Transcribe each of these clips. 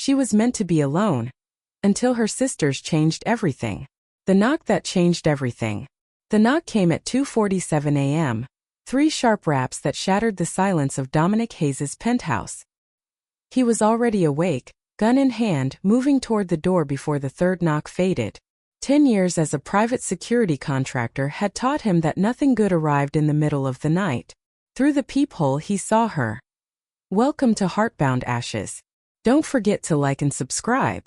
She was meant to be alone. Until her sisters changed everything. The knock that changed everything. The knock came at 2:47 a.m. 3 sharp raps that shattered the silence of Dominic Hayes's penthouse. He was already awake, gun in hand, moving toward the door before the third knock faded. 10 years as a private security contractor had taught him that nothing good arrived in the middle of the night. Through the peephole he saw her. "Welcome to Heartbound Ashes. Don't forget to like and subscribe."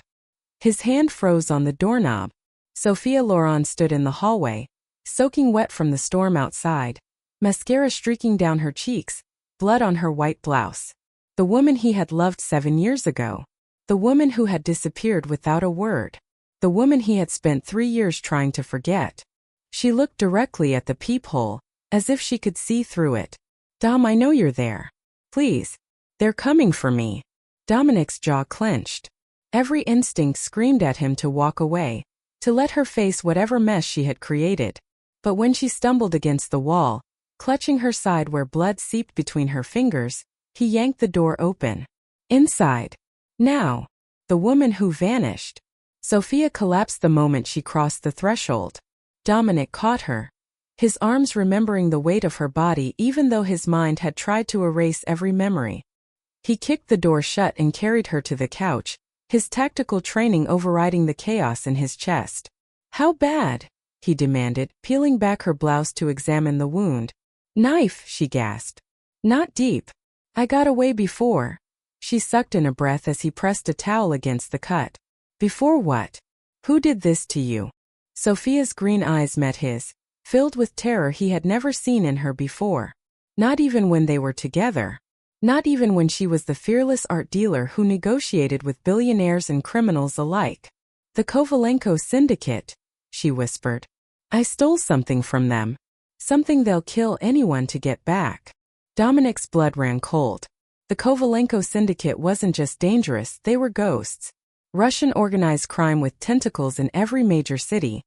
His hand froze on the doorknob. Sophia Loren stood in the hallway, soaking wet from the storm outside, mascara streaking down her cheeks, blood on her white blouse. The woman he had loved 7 years ago. The woman who had disappeared without a word. The woman he had spent 3 years trying to forget. She looked directly at the peephole, as if she could see through it. "Dom, I know you're there. Please. They're coming for me." Dominic's jaw clenched. Every instinct screamed at him to walk away, to let her face whatever mess she had created. But when she stumbled against the wall, clutching her side where blood seeped between her fingers, he yanked the door open. Inside. Now. The woman who vanished. Sophia collapsed the moment she crossed the threshold. Dominic caught her. His arms remembering the weight of her body even though his mind had tried to erase every memory. He kicked the door shut and carried her to the couch, his tactical training overriding the chaos in his chest. "How bad?" he demanded, peeling back her blouse to examine the wound. "Knife," she gasped. "Not deep. I got away before." She sucked in a breath as he pressed a towel against the cut. "Before what? Who did this to you?" Sophia's green eyes met his, filled with terror he had never seen in her before. Not even when they were together. Not even when she was the fearless art dealer who negotiated with billionaires and criminals alike. "The Kovalenko Syndicate," she whispered. "I stole something from them. Something they'll kill anyone to get back." Dominic's blood ran cold. The Kovalenko Syndicate wasn't just dangerous, they were ghosts. Russian organized crime with tentacles in every major city,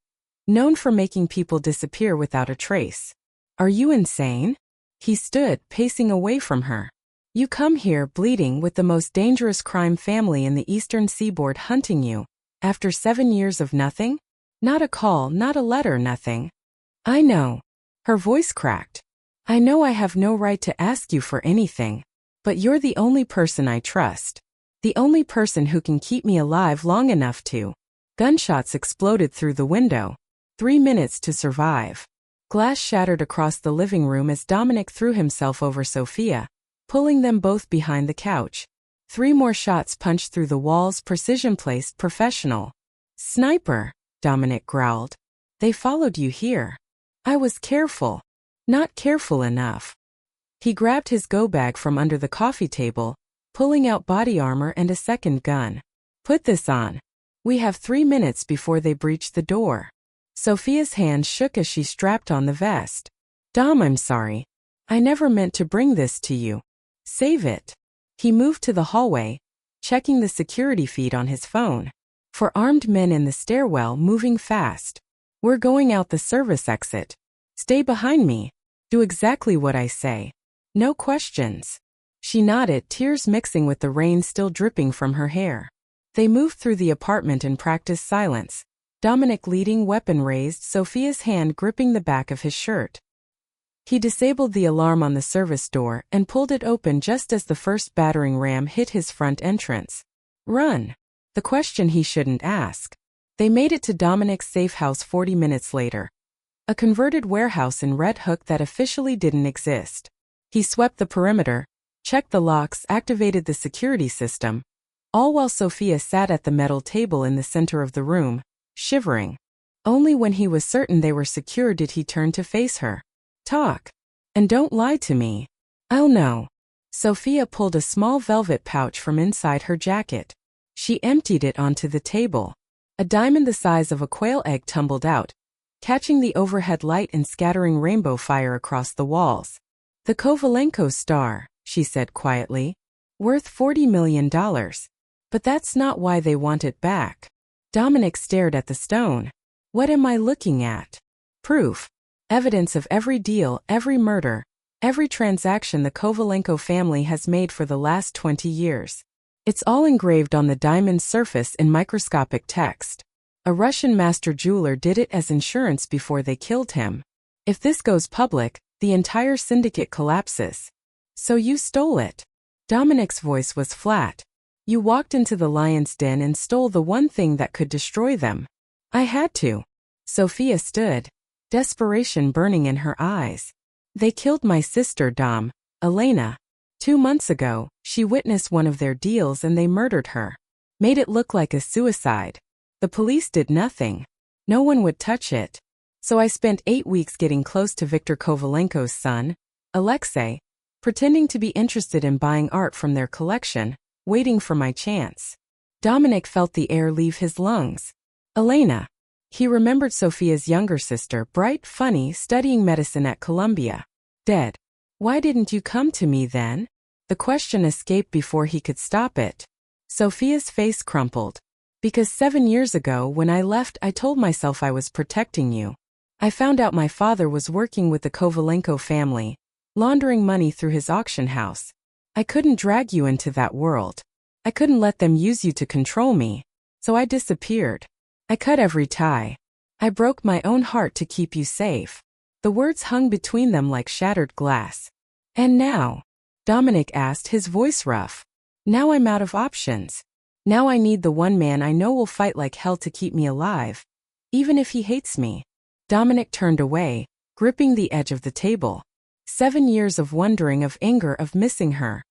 known for making people disappear without a trace. "Are you insane?" He stood, pacing away from her. "You come here bleeding with the most dangerous crime family in the Eastern Seaboard hunting you, after 7 years of nothing? Not a call, not a letter, nothing." "I know." Her voice cracked. "I know I have no right to ask you for anything. But you're the only person I trust. The only person who can keep me alive long enough to." Gunshots exploded through the window. 3 minutes to survive. Glass shattered across the living room as Dominic threw himself over Sophia, pulling them both behind the couch. 3 more shots punched through the walls, precision-placed, professional. "Sniper," Dominic growled. "They followed you here." "I was careful." "Not careful enough." He grabbed his go-bag from under the coffee table, pulling out body armor and a second gun. "Put this on. We have 3 minutes before they breach the door." Sophia's hand shook as she strapped on the vest. "Dom, I'm sorry. I never meant to bring this to you. Save it." He moved to the hallway, checking the security feed on his phone. For armed men in the stairwell moving fast. "We're going out the service exit. Stay behind me. Do exactly what I say. No questions." She nodded, tears mixing with the rain still dripping from her hair. They moved through the apartment in practiced silence, Dominic leading, weapon raised, Sophia's hand gripping the back of his shirt. He disabled the alarm on the service door and pulled it open just as the first battering ram hit his front entrance. "Run." The question he shouldn't ask. They made it to Dominic's safe house 40 minutes later. A converted warehouse in Red Hook that officially didn't exist. He swept the perimeter, checked the locks, activated the security system, all while Sophia sat at the metal table in the center of the room, shivering. Only when he was certain they were secure did he turn to face her. "Talk. And don't lie to me." "I'll know." Sophia pulled a small velvet pouch from inside her jacket. She emptied it onto the table. A diamond the size of a quail egg tumbled out, catching the overhead light and scattering rainbow fire across the walls. "The Kovalenko star," she said quietly. "Worth $40 million. But that's not why they want it back." Dominic stared at the stone. "What am I looking at?" "Proof. Evidence of every deal, every murder, every transaction the Kovalenko family has made for the last 20 years. It's all engraved on the diamond's surface in microscopic text. A Russian master jeweler did it as insurance before they killed him. If this goes public, the entire syndicate collapses. So you stole it. Dominic's voice was flat. You walked into the lion's den and stole the one thing that could destroy them. I had to. Sophia stood, desperation burning in her eyes. They killed my sister Dom, Elena. 2 months ago, she witnessed one of their deals and they murdered her. Made it look like a suicide. The police did nothing. No one would touch it. So I spent 8 weeks getting close to Viktor Kovalenko's son, Alexei, pretending to be interested in buying art from their collection, waiting for my chance. Dominic felt the air leave his lungs. Elena. He remembered Sophia's younger sister, bright, funny, studying medicine at Columbia. Dead. Why didn't you come to me then? The question escaped before he could stop it. Sophia's face crumpled. Because 7 years ago when I left I told myself I was protecting you. I found out my father was working with the Kovalenko family, laundering money through his auction house. I couldn't drag you into that world. I couldn't let them use you to control me. So I disappeared. I cut every tie. I broke my own heart to keep you safe. The words hung between them like shattered glass. And now? Dominic asked, his voice rough. Now I'm out of options. Now I need the one man I know will fight like hell to keep me alive. Even if he hates me. Dominic turned away, gripping the edge of the table. 7 years of wondering, of anger, of missing her.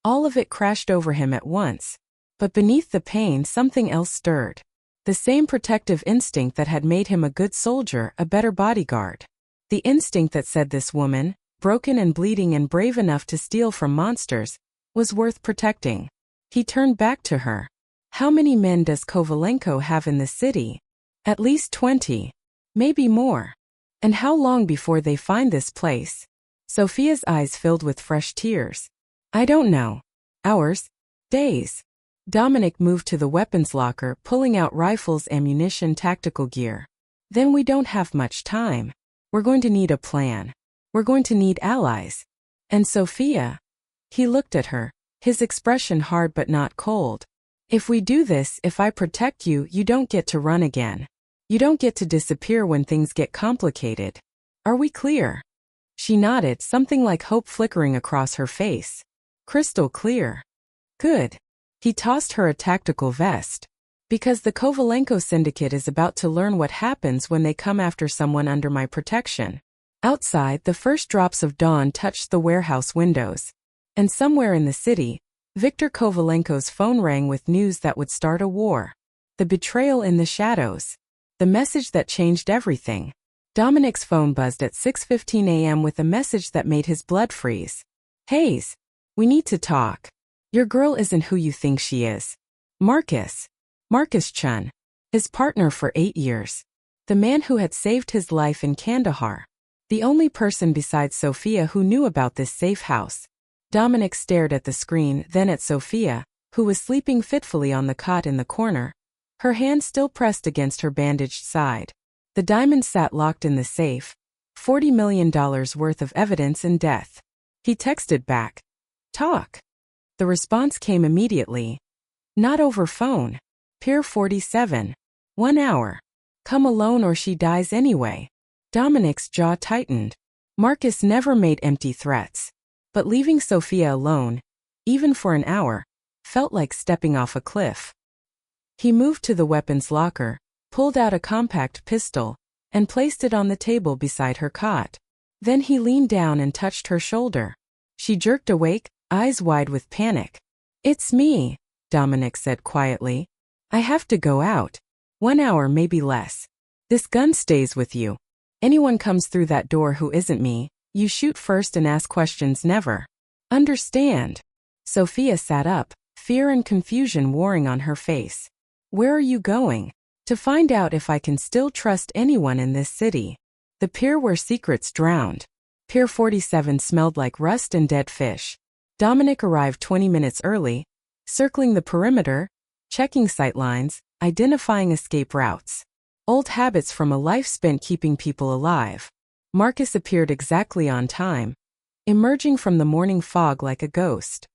All of it crashed over him at once. But beneath the pain something else stirred. The same protective instinct that had made him a good soldier, a better bodyguard. The instinct that said this woman, broken and bleeding and brave enough to steal from monsters, was worth protecting. He turned back to her. How many men does Kovalenko have in the city? At least 20. Maybe more. And how long before they find this place? Sophia's eyes filled with fresh tears. I don't know. Hours? Days. Dominic moved to the weapons locker, pulling out rifles, ammunition, tactical gear. Then we don't have much time. We're going to need a plan. We're going to need allies. And Sophia? He looked at her, his expression hard but not cold. If we do this, if I protect you, you don't get to run again. You don't get to disappear when things get complicated. Are we clear? She nodded, something like hope flickering across her face. Crystal clear. Good. He tossed her a tactical vest. Because the Kovalenko syndicate is about to learn what happens when they come after someone under my protection. Outside, the first drops of dawn touched the warehouse windows. And somewhere in the city, Viktor Kovalenko's phone rang with news that would start a war. The betrayal in the shadows. The message that changed everything. Dominic's phone buzzed at 6:15 a.m. with a message that made his blood freeze. Hayes, we need to talk. Your girl isn't who you think she is. Marcus Chun. His partner for 8 years. The man who had saved his life in Kandahar. The only person besides Sophia who knew about this safe house. Dominic stared at the screen, then at Sophia, who was sleeping fitfully on the cot in the corner, her hand still pressed against her bandaged side. The diamond sat locked in the safe, $40 million worth of evidence in death. He texted back. Talk. The response came immediately. Not over phone. Pier 47. 1 hour. Come alone or she dies anyway. Dominic's jaw tightened. Marcus never made empty threats. But leaving Sophia alone, even for an hour, felt like stepping off a cliff. He moved to the weapons locker, pulled out a compact pistol, and placed it on the table beside her cot. Then he leaned down and touched her shoulder. She jerked awake, eyes wide with panic. It's me, Dominic said quietly. I have to go out. 1 hour, maybe less. This gun stays with you. Anyone comes through that door who isn't me, you shoot first and ask questions never. Understand? Sophia sat up, fear and confusion warring on her face. Where are you going? To find out if I can still trust anyone in this city. The pier where secrets drowned. Pier 47 smelled like rust and dead fish. Dominic arrived 20 minutes early, circling the perimeter, checking sightlines, identifying escape routes. Old habits from a life spent keeping people alive. Marcus appeared exactly on time, emerging from the morning fog like a ghost.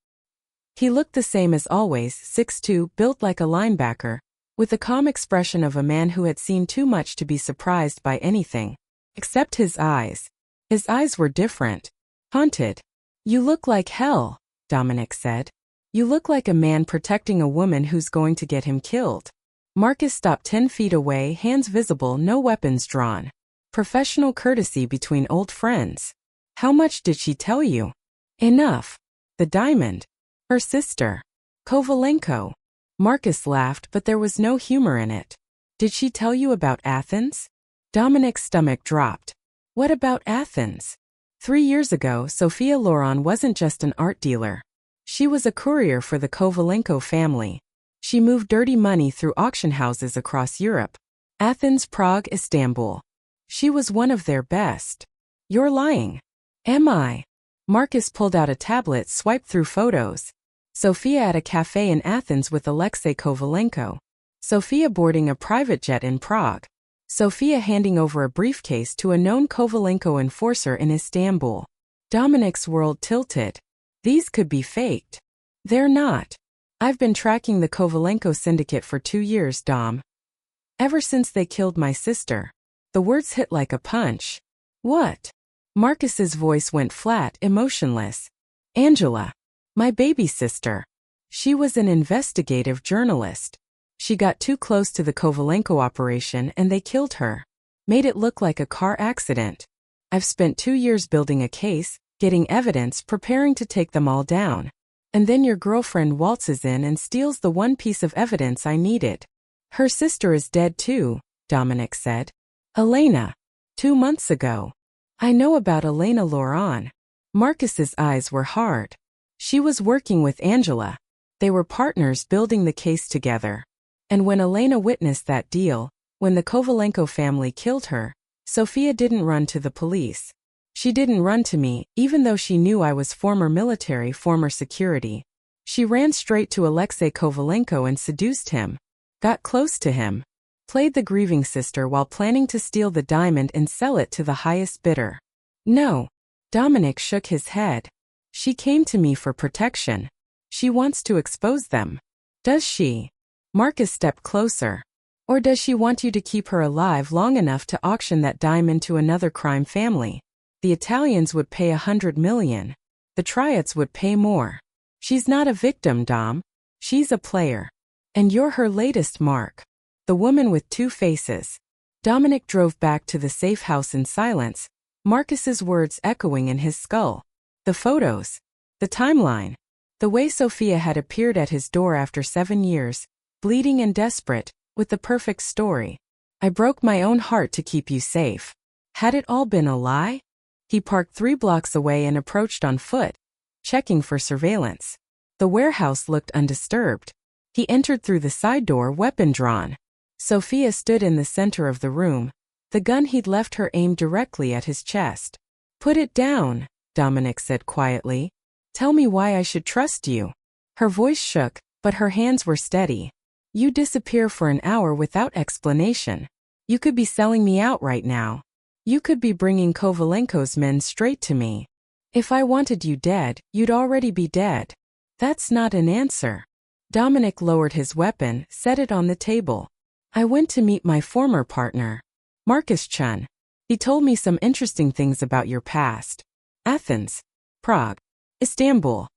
He looked the same as always, 6'2", built like a linebacker, with the calm expression of a man who had seen too much to be surprised by anything. Except his eyes. His eyes were different. Haunted. "You look like hell," Dominic said. "You look like a man protecting a woman who's going to get him killed." Marcus stopped 10 feet away, hands visible, no weapons drawn. Professional courtesy between old friends. "How much did she tell you?" "Enough." "The diamond?" "Her sister. Kovalenko." Marcus laughed, but there was no humor in it. "Did she tell you about Athens?" Dominic's stomach dropped. "What about Athens?" 3 years ago, Sophia Loren wasn't just an art dealer. She was a courier for the Kovalenko family. She moved dirty money through auction houses across Europe. Athens, Prague, Istanbul. She was one of their best. "You're lying." "Am I?" Marcus pulled out a tablet, swiped through photos. Sophia at a cafe in Athens with Alexei Kovalenko. Sophia boarding a private jet in Prague. Sophia handing over a briefcase to a known Kovalenko enforcer in Istanbul. Dominic's world tilted. These could be faked. They're not. I've been tracking the Kovalenko syndicate for 2 years, Dom. Ever since they killed my sister. The words hit like a punch. "What?" Marcus's voice went flat, emotionless. "Angela. My baby sister. She was an investigative journalist. She got too close to the Kovalenko operation and they killed her. Made it look like a car accident. I've spent 2 years building a case, getting evidence, preparing to take them all down. And then your girlfriend waltzes in and steals the one piece of evidence I needed." "Her sister is dead too," Dominic said. "Elena. 2 months ago." "I know about Elena Loren." Marcus's eyes were hard. "She was working with Angela. They were partners building the case together. And when Elena witnessed that deal, when the Kovalenko family killed her, Sophia didn't run to the police. She didn't run to me, even though she knew I was former military, former security. She ran straight to Alexei Kovalenko and seduced him. Got close to him. Played the grieving sister while planning to steal the diamond and sell it to the highest bidder." "No." Dominic shook his head. "She came to me for protection. She wants to expose them." "Does she?" Marcus stepped closer. "Or does she want you to keep her alive long enough to auction that diamond to another crime family? The Italians would pay 100 million. The Triads would pay more. She's not a victim, Dom. She's a player. And you're her latest mark. The woman with 2 faces." Dominic drove back to the safe house in silence, Marcus's words echoing in his skull. The photos. The timeline. The way Sophia had appeared at his door after 7 years, bleeding and desperate, with the perfect story. "I broke my own heart to keep you safe. Had it all been a lie?" He parked 3 blocks away and approached on foot, checking for surveillance. The warehouse looked undisturbed. He entered through the side door, weapon drawn. Sophia stood in the center of the room, the gun he'd left her aimed directly at his chest. "Put it down," Dominic said quietly. "Tell me why I should trust you." Her voice shook, but her hands were steady. "You disappear for an hour without explanation. You could be selling me out right now. You could be bringing Kovalenko's men straight to me. If I wanted you dead, you'd already be dead." "That's not an answer." Dominic lowered his weapon, set it on the table. "I went to meet my former partner, Marcus Chun. He told me some interesting things about your past. Athens, Prague, Istanbul.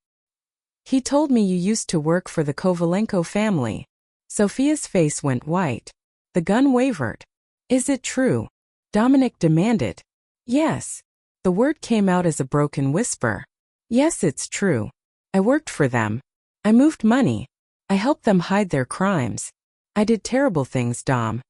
He told me you used to work for the Kovalenko family." Sophia's face went white. The gun wavered. "Is it true?" Dominic demanded. "Yes." The word came out as a broken whisper. "Yes, it's true. I worked for them. I moved money. I helped them hide their crimes. I did terrible things, Dom.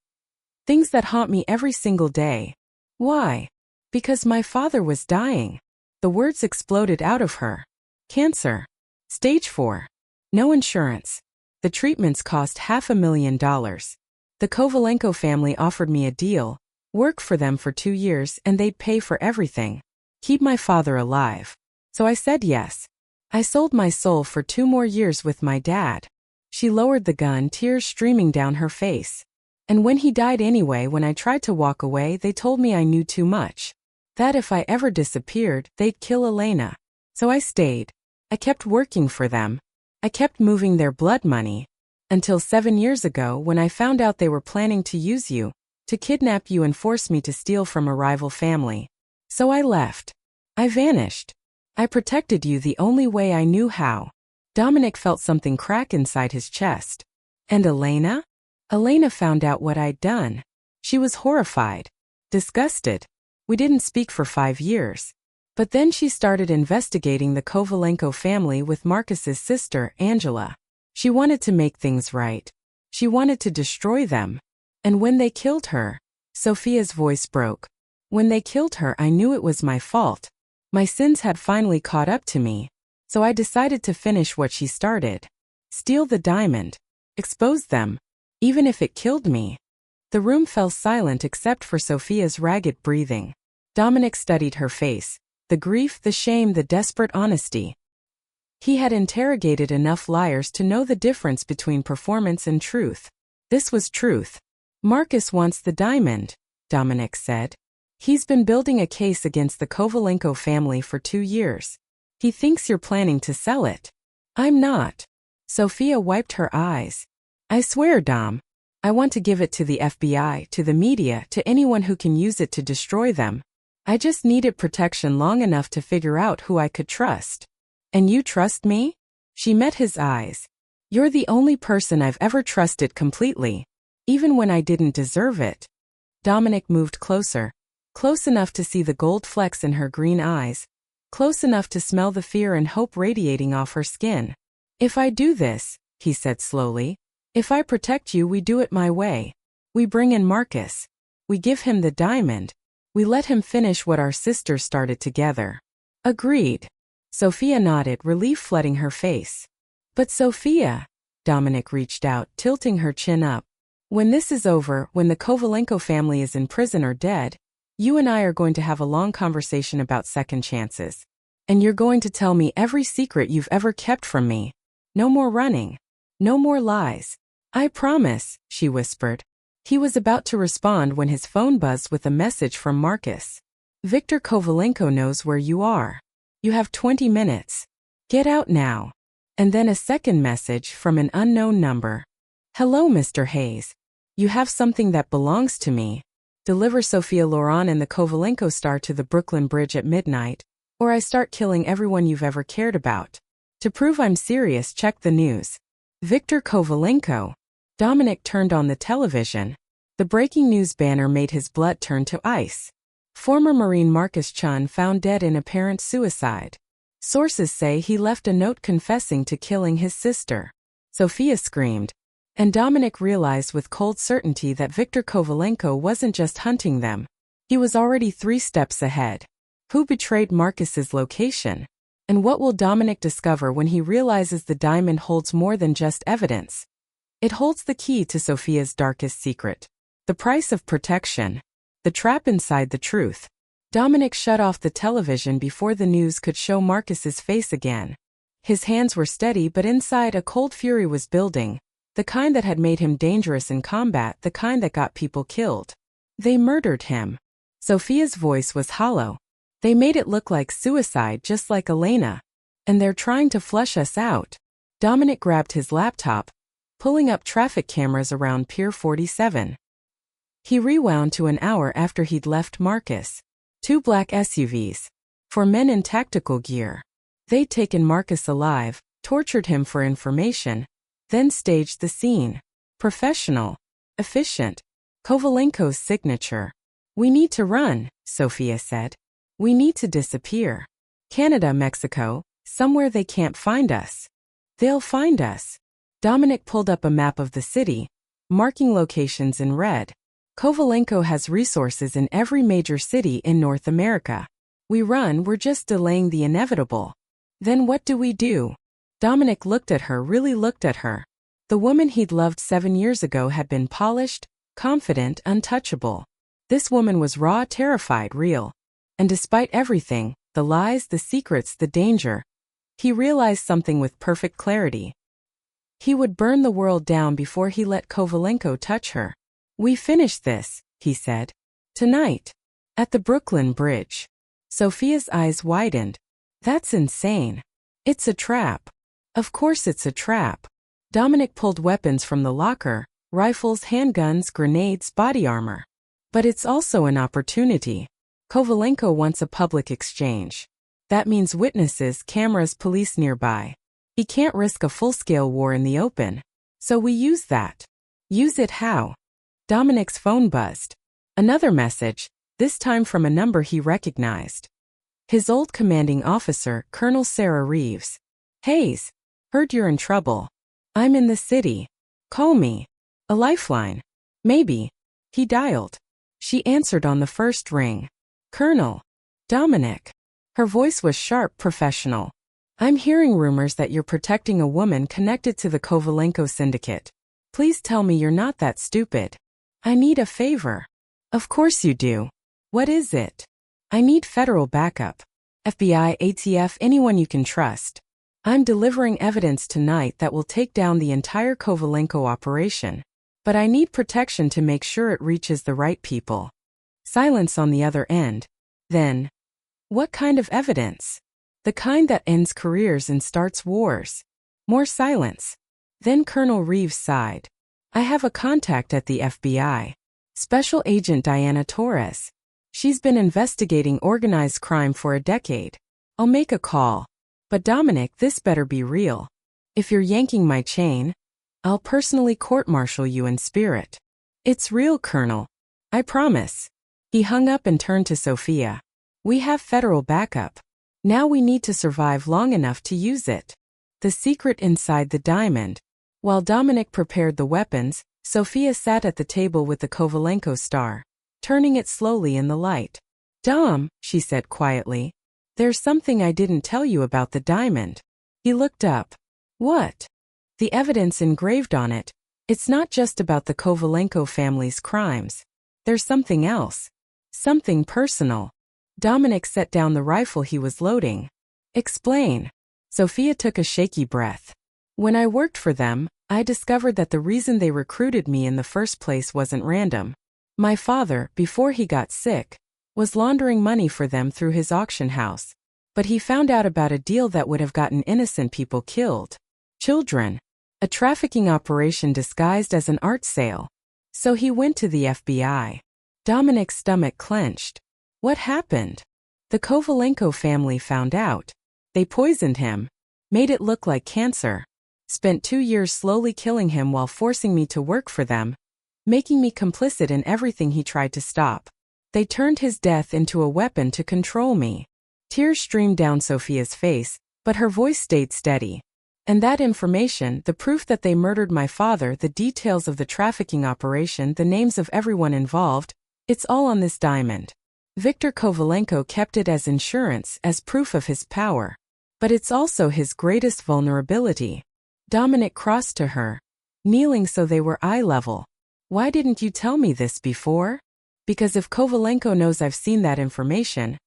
Things that haunt me every single day." "Why?" "Because my father was dying." The words exploded out of her. "Cancer. Stage 4. No insurance. The treatments cost $500,000. The Kovalenko family offered me a deal, work for them for 2 years and they'd pay for everything. Keep my father alive. So I said yes. I sold my soul for 2 more years with my dad." She lowered the gun, tears streaming down her face. "And when he died anyway, when I tried to walk away, they told me I knew too much. That if I ever disappeared, they'd kill Elena. So I stayed. I kept working for them. I kept moving their blood money. Until 7 years ago when I found out they were planning to use you, to kidnap you and force me to steal from a rival family. So I left. I vanished. I protected you the only way I knew how. Dominic felt something crack inside his chest. And Elena? Elena found out what I'd done. She was horrified. Disgusted. We didn't speak for 5 years. But then she started investigating the Kovalenko family with Marcus's sister, Angela. She wanted to make things right. She wanted to destroy them. And when they killed her, Sophia's voice broke. When they killed her, I knew it was my fault. My sins had finally caught up to me. So I decided to finish what she started. Steal the diamond. Expose them. Even if it killed me. The room fell silent except for Sophia's ragged breathing. Dominic studied her face. The grief, the shame, the desperate honesty. He had interrogated enough liars to know the difference between performance and truth. This was truth. Marcus wants the diamond, Dominic said. He's been building a case against the Kovalenko family for 2 years. He thinks you're planning to sell it. I'm not. Sophia wiped her eyes. I swear, Dom. I want to give it to the FBI, to the media, to anyone who can use it to destroy them. I just needed protection long enough to figure out who I could trust. And you trust me? She met his eyes. You're the only person I've ever trusted completely. Even when I didn't deserve it. Dominic moved closer. Close enough to see the gold flecks in her green eyes. Close enough to smell the fear and hope radiating off her skin. If I do this, he said slowly, if I protect you, we do it my way. We bring in Marcus. We give him the diamond. We let him finish what our sisters started together. Agreed. Sophia nodded, relief flooding her face. But Sophia, Dominic reached out, tilting her chin up. When this is over, when the Kovalenko family is in prison or dead, you and I are going to have a long conversation about second chances. And you're going to tell me every secret you've ever kept from me. No more running. No more lies. I promise, she whispered. He was about to respond when his phone buzzed with a message from Marcus. Victor Kovalenko knows where you are. You have 20 minutes. Get out now. And then a second message from an unknown number. Hello, Mr. Hayes. You have something that belongs to me. Deliver Sophia Loren and the Kovalenko star to the Brooklyn Bridge at midnight, or I start killing everyone you've ever cared about. To prove I'm serious, check the news. Victor Kovalenko. Dominic turned on the television. The breaking news banner made his blood turn to ice. Former Marine Marcus Chun found dead in apparent suicide. Sources say he left a note confessing to killing his sister. Sophia screamed. And Dominic realized with cold certainty that Victor Kovalenko wasn't just hunting them. He was already 3 steps ahead. Who betrayed Marcus's location? And what will Dominic discover when he realizes the diamond holds more than just evidence? It holds the key to Sophia's darkest secret. The price of protection. The trap inside the truth. Dominic shut off the television before the news could show Marcus's face again. His hands were steady, but inside a cold fury was building. The kind that had made him dangerous in combat, the kind that got people killed. They murdered him. Sophia's voice was hollow. They made it look like suicide, just like Elena. And they're trying to flush us out. Dominic grabbed his laptop, pulling up traffic cameras around Pier 47. He rewound to an hour after he'd left Marcus. 2 black SUVs. 4 men in tactical gear. They'd taken Marcus alive, tortured him for information, then staged the scene. Professional. Efficient. Kovalenko's signature. We need to run, Sophia said. We need to disappear. Canada, Mexico, somewhere they can't find us. They'll find us. Dominic pulled up a map of the city, marking locations in red. Kovalenko has resources in every major city in North America. We run, we're just delaying the inevitable. Then what do we do? Dominic looked at her, really looked at her. The woman he'd loved 7 years ago had been polished, confident, untouchable. This woman was raw, terrified, real. And despite everything, the lies, the secrets, the danger, he realized something with perfect clarity. He would burn the world down before he let Kovalenko touch her. We finish this, he said. Tonight. At the Brooklyn Bridge. Sophia's eyes widened. That's insane. It's a trap. Of course it's a trap. Dominic pulled weapons from the locker, rifles, handguns, grenades, body armor. But it's also an opportunity. Kovalenko wants a public exchange. That means witnesses, cameras, police nearby. He can't risk a full-scale war in the open. So we use that. Use it how? Dominic's phone buzzed. Another message, this time from a number he recognized. His old commanding officer, Colonel Sarah Reeves. Hayes, heard you're in trouble. I'm in the city. Call me. A lifeline. Maybe. He dialed. She answered on the first ring. Colonel. Dominic. Her voice was sharp, professional. I'm hearing rumors that you're protecting a woman connected to the Kovalenko syndicate. Please tell me you're not that stupid. I need a favor. Of course you do. What is it? I need federal backup. FBI, ATF, anyone you can trust. I'm delivering evidence tonight that will take down the entire Kovalenko operation. But I need protection to make sure it reaches the right people. Silence on the other end. Then, what kind of evidence? The kind that ends careers and starts wars. More silence. Then Colonel Reeves sighed. I have a contact at the FBI. Special Agent Diana Torres. She's been investigating organized crime for a decade. I'll make a call. But Dominic, this better be real. If you're yanking my chain, I'll personally court-martial you in spirit. It's real, Colonel. I promise. He hung up and turned to Sophia. We have federal backup. Now we need to survive long enough to use it. The secret inside the diamond. While Dominic prepared the weapons, Sophia sat at the table with the Kovalenko star, turning it slowly in the light. Dom, she said quietly. There's something I didn't tell you about the diamond. He looked up. What? The evidence engraved on it. It's not just about the Kovalenko family's crimes. There's something else. Something personal. Dominic set down the rifle he was loading. Explain. Sophia took a shaky breath. When I worked for them, I discovered that the reason they recruited me in the first place wasn't random. My father, before he got sick, was laundering money for them through his auction house. But he found out about a deal that would have gotten innocent people killed. Children. A trafficking operation disguised as an art sale. So he went to the FBI. Dominic's stomach clenched. What happened? The Kovalenko family found out. They poisoned him. Made it look like cancer. Spent 2 years slowly killing him while forcing me to work for them. Making me complicit in everything he tried to stop. They turned his death into a weapon to control me. Tears streamed down Sophia's face, but her voice stayed steady. And that information, the proof that they murdered my father, the details of the trafficking operation, the names of everyone involved, it's all on this diamond. Viktor Kovalenko kept it as insurance, as proof of his power. But it's also his greatest vulnerability. Dominic crossed to her, kneeling so they were eye level. Why didn't you tell me this before? Because if Kovalenko knows I've seen that information,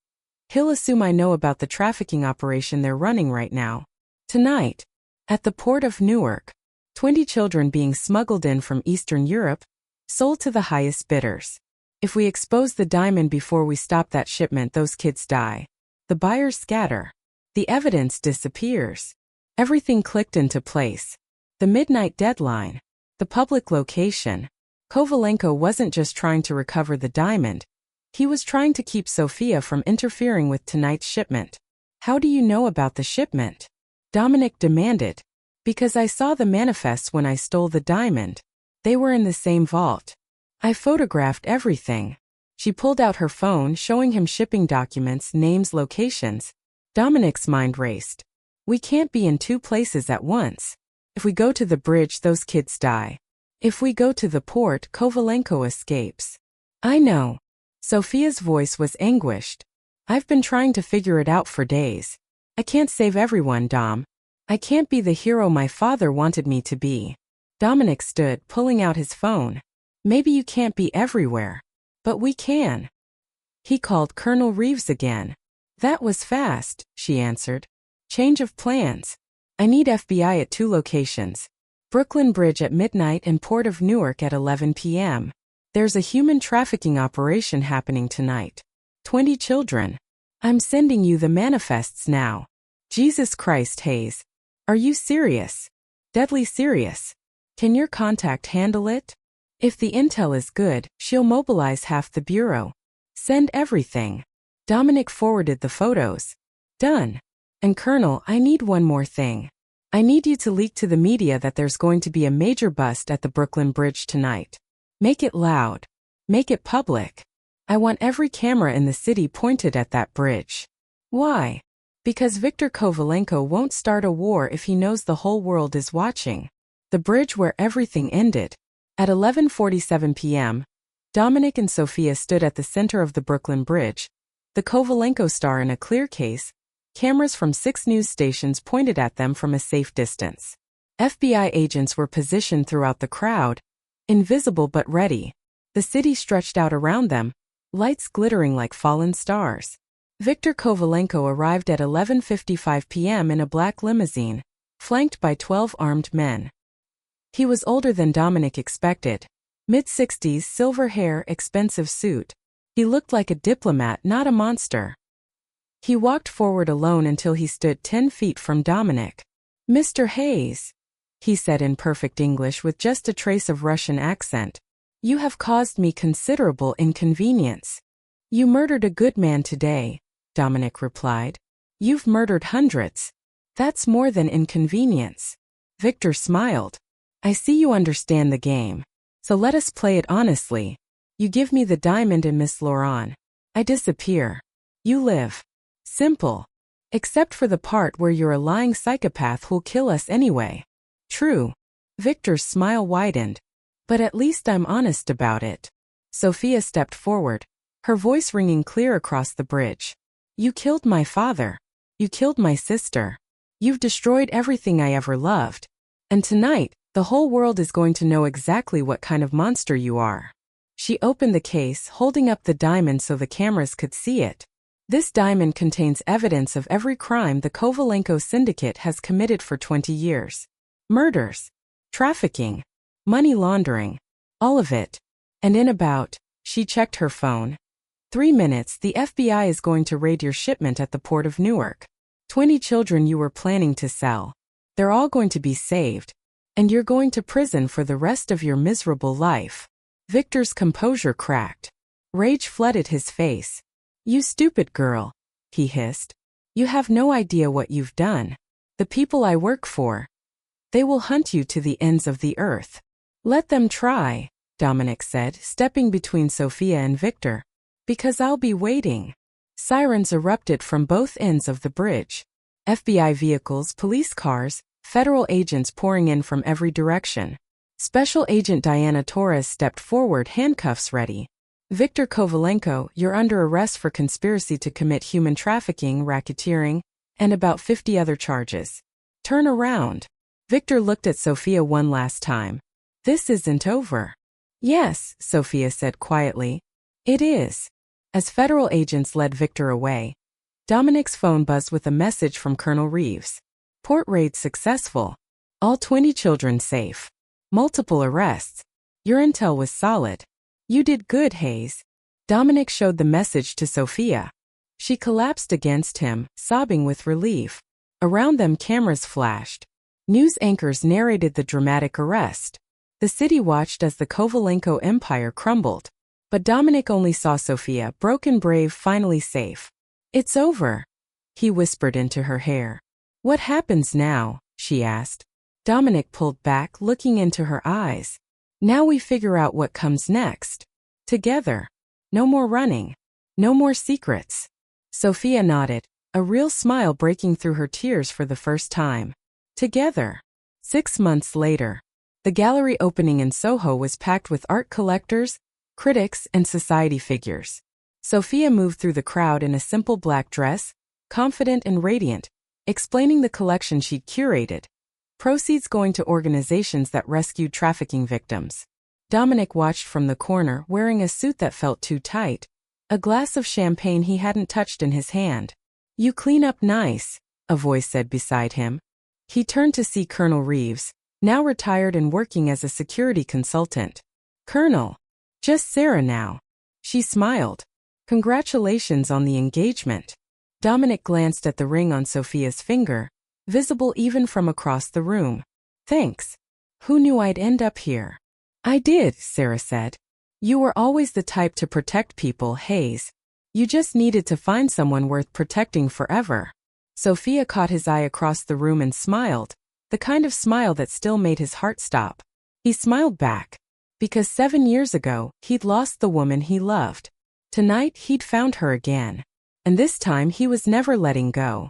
he'll assume I know about the trafficking operation they're running right now. Tonight, at the port of Newark, 20 children being smuggled in from Eastern Europe, sold to the highest bidders. If we expose the diamond before we stop that shipment, those kids die. The buyers scatter. The evidence disappears. Everything clicked into place. The midnight deadline. The public location. Kovalenko wasn't just trying to recover the diamond. He was trying to keep Sophia from interfering with tonight's shipment. How do you know about the shipment? Dominic demanded. Because I saw the manifests when I stole the diamond. They were in the same vault. I photographed everything. She pulled out her phone, showing him shipping documents, names, locations. Dominic's mind raced. We can't be in 2 places at once. If we go to the bridge, those kids die. If we go to the port, Kovalenko escapes. I know. Sophia's voice was anguished. I've been trying to figure it out for days. I can't save everyone, Dom. I can't be the hero my father wanted me to be. Dominic stood, pulling out his phone. Maybe you can't be everywhere. But we can. He called Colonel Reeves again. That was fast, she answered. Change of plans. I need FBI at 2 locations. Brooklyn Bridge at midnight and Port of Newark at 11 p.m. There's a human trafficking operation happening tonight. 20 children. I'm sending you the manifests now. Jesus Christ, Hayes. Are you serious? Deadly serious? Can your contact handle it? If the intel is good, she'll mobilize half the bureau. Send everything. Dominic forwarded the photos. Done. And Colonel, I need one more thing. I need you to leak to the media that there's going to be a major bust at the Brooklyn Bridge tonight. Make it loud. Make it public. I want every camera in the city pointed at that bridge. Why? Because Viktor Kovalenko won't start a war if he knows the whole world is watching. The bridge where everything ended. At 11:47 p.m., Dominic and Sophia stood at the center of the Brooklyn Bridge, the Kovalenko star in a clear case, cameras from 6 news stations pointed at them from a safe distance. FBI agents were positioned throughout the crowd, invisible but ready. The city stretched out around them, lights glittering like fallen stars. Viktor Kovalenko arrived at 11:55 p.m. in a black limousine, flanked by 12 armed men. He was older than Dominic expected. Mid-60s, silver hair, expensive suit. He looked like a diplomat, not a monster. He walked forward alone until he stood 10 feet from Dominic. "Mr. Hayes," he said in perfect English with just a trace of Russian accent, "you have caused me considerable inconvenience." "You murdered a good man today," Dominic replied. "You've murdered hundreds. That's more than inconvenience." Viktor smiled. "I see you understand the game. So let us play it honestly. You give me the diamond and Miss Laurent. I disappear. You live. Simple. Except for the part where you're a lying psychopath who'll kill us anyway." "True." Viktor's smile widened. "But at least I'm honest about it." Sophia stepped forward, her voice ringing clear across the bridge. "You killed my father. You killed my sister. You've destroyed everything I ever loved. And tonight, the whole world is going to know exactly what kind of monster you are." She opened the case, holding up the diamond so the cameras could see it. This diamond contains evidence of every crime the Kovalenko syndicate has committed for 20 years. Murders, trafficking, money laundering, all of it. And in about, she checked her phone, 3 minutes, the FBI is going to raid your shipment at the port of Newark. 20 children you were planning to sell. They're all going to be saved. And you're going to prison for the rest of your miserable life. Viktor's composure cracked. Rage flooded his face. "You stupid girl," he hissed. "You have no idea what you've done. The people I work for, they will hunt you to the ends of the earth." "Let them try," Dominic said, stepping between Sophia and Viktor. "Because I'll be waiting." Sirens erupted from both ends of the bridge. FBI vehicles, police cars, federal agents pouring in from every direction. Special Agent Diana Torres stepped forward, handcuffs ready. "Viktor Kovalenko, you're under arrest for conspiracy to commit human trafficking, racketeering, and about 50 other charges. Turn around." Viktor looked at Sophia one last time. "This isn't over." "Yes," Sophia said quietly. "It is." As federal agents led Viktor away, Dominic's phone buzzed with a message from Colonel Reeves. "Port raid successful. All 20 children safe. Multiple arrests. Your intel was solid. You did good, Hayes." Dominic showed the message to Sophia. She collapsed against him, sobbing with relief. Around them cameras flashed. News anchors narrated the dramatic arrest. The city watched as the Kovalenko empire crumbled. But Dominic only saw Sophia, broken brave, finally safe. "It's over," he whispered into her hair. "What happens now?" she asked. Dominic pulled back, looking into her eyes. "Now we figure out what comes next. Together. No more running. No more secrets." Sophia nodded, a real smile breaking through her tears for the first time. Together. 6 months later. The gallery opening in Soho was packed with art collectors, critics, and society figures. Sophia moved through the crowd in a simple black dress, confident and radiant, explaining the collection she'd curated. Proceeds going to organizations that rescued trafficking victims. Dominic watched from the corner, wearing a suit that felt too tight, a glass of champagne he hadn't touched in his hand. "You clean up nice," a voice said beside him. He turned to see Colonel Reeves, now retired and working as a security consultant. "Colonel, just Sarah now." She smiled. "Congratulations on the engagement." Dominic glanced at the ring on Sophia's finger. visible even from across the room. Thanks. Who knew I'd end up here? I did, Sarah said. You were always the type to protect people, Hayes. You just needed to find someone worth protecting forever. Sophia caught his eye across the room and smiled, the kind of smile that still made his heart stop. He smiled back. Because 7 years ago, he'd lost the woman he loved. Tonight, he'd found her again. And this time he was never letting go.